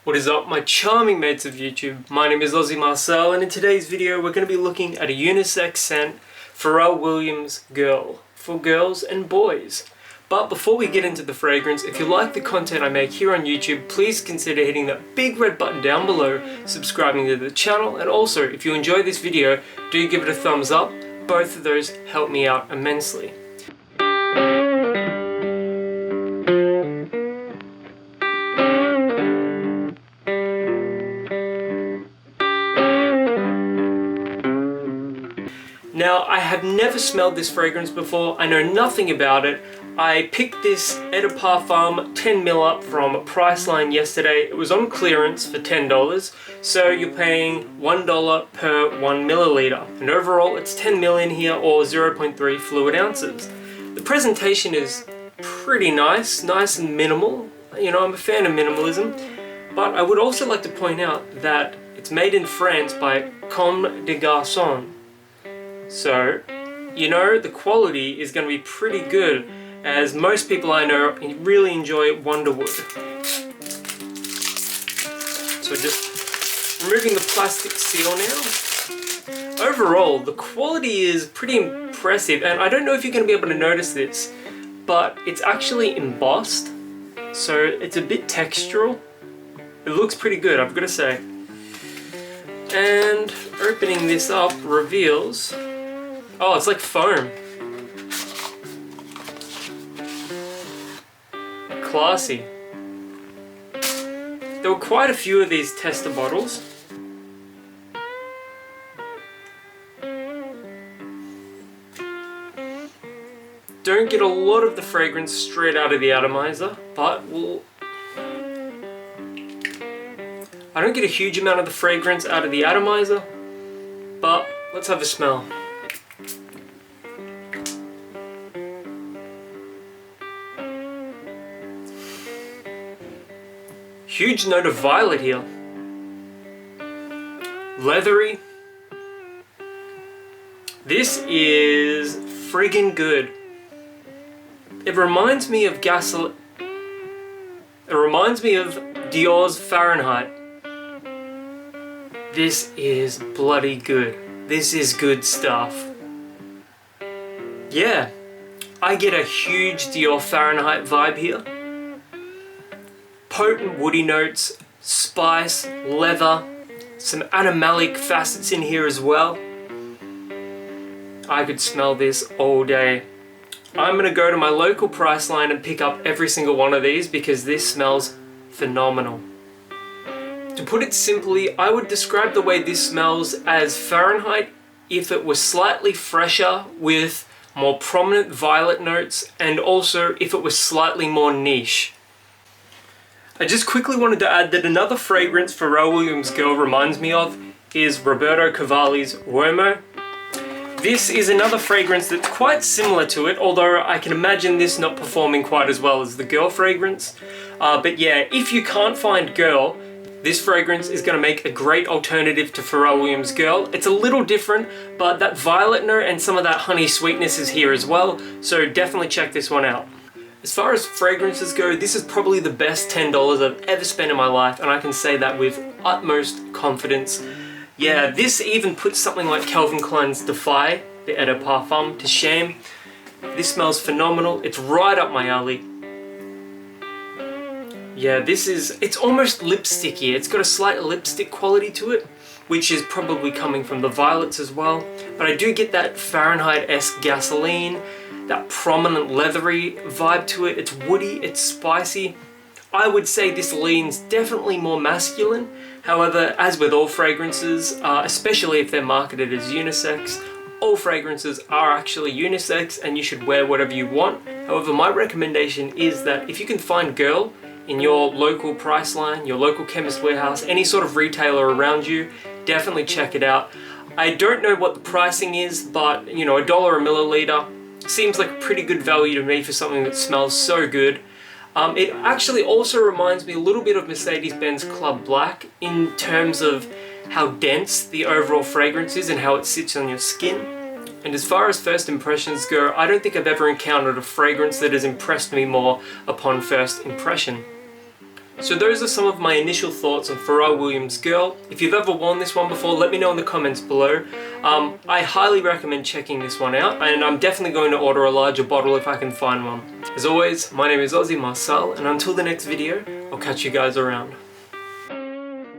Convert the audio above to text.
What is up, my charming mates of YouTube? My name is Aussie Marcel, and in today's video we're going to be looking at a unisex scent, Pharrell Williams Girl, for girls and boys. But before we get into the fragrance, if you like the content I make here on YouTube, please consider hitting that big red button down below, subscribing to the channel, and also if you enjoy this video, do give it a thumbs up. Both of those help me out immensely. Now, I have never smelled this fragrance before, I know nothing about it. I picked this Eau de Parfum 10ml up from Priceline yesterday. It was on clearance for $10, so you're paying $1 per 1ml. And overall, it's 10ml in here, or 0.3 fluid ounces. The presentation is pretty nice and minimal. You know, I'm a fan of minimalism. But I would also like to point out that it's made in France by Comme des Garçons. So, you know, the quality is going to be pretty good, as most people I know really enjoy Wonderwood. So just removing the plastic seal now. Overall, the quality is pretty impressive, and I don't know if you're going to be able to notice this, but it's actually embossed, so it's a bit textural. It looks pretty good, I've got to say. And opening this up reveals... oh, it's like foam. Classy. There were quite a few of these tester bottles. Don't get a lot of the fragrance straight out of the atomizer, but I don't get a huge amount of the fragrance out of the atomizer, but let's have a smell. Huge note of violet here. Leathery. This is friggin' good. It reminds me of gasoline. It reminds me of Dior's Fahrenheit. This is bloody good. This is good stuff. Yeah, I get a huge Dior Fahrenheit vibe here. Potent woody notes, spice, leather, some animalic facets in here as well. I could smell this all day. I'm gonna go to my local Priceline and pick up every single one of these because this smells phenomenal. To put it simply, I would describe the way this smells as Fahrenheit if it was slightly fresher with more prominent violet notes, and also if it was slightly more niche. I just quickly wanted to add that another fragrance Pharrell Williams Girl reminds me of is Roberto Cavalli's Uomo. This is another fragrance that's quite similar to it, although I can imagine this not performing quite as well as the Girl fragrance. But yeah, if you can't find Girl, this fragrance is going to make a great alternative to Pharrell Williams Girl. It's a little different, but that violet note and some of that honey sweetness is here as well, so definitely check this one out. As far as fragrances go, this is probably the best $10 I've ever spent in my life, and I can say that with utmost confidence. Yeah, this even puts something like Calvin Klein's Defy, the Eau de Parfum, to shame. This smells phenomenal. It's right up my alley. Yeah, it's almost lipsticky. It's got a slight lipstick quality to it, which is probably coming from the violets as well. But I do get that Fahrenheit-esque gasoline, that prominent leathery vibe to it. It's woody, it's spicy. I would say this leans definitely more masculine. However, as with all fragrances, especially if they're marketed as unisex, all fragrances are actually unisex and you should wear whatever you want. However, my recommendation is that if you can find Girl in your local Priceline, your local Chemist Warehouse, any sort of retailer around you, definitely check it out. I don't know what the pricing is, but you know, $1 a milliliter seems like a pretty good value to me for something that smells so good. It actually also reminds me a little bit of Mercedes-Benz Club Black in terms of how dense the overall fragrance is and how it sits on your skin. And as far as first impressions go, I don't think I've ever encountered a fragrance that has impressed me more upon first impression. So those are some of my initial thoughts on Pharrell Williams Girl. If you've ever worn this one before, let me know in the comments below. I highly recommend checking this one out, and I'm definitely going to order a larger bottle if I can find one. As always, my name is Aussie Marcel, and until the next video, I'll catch you guys around.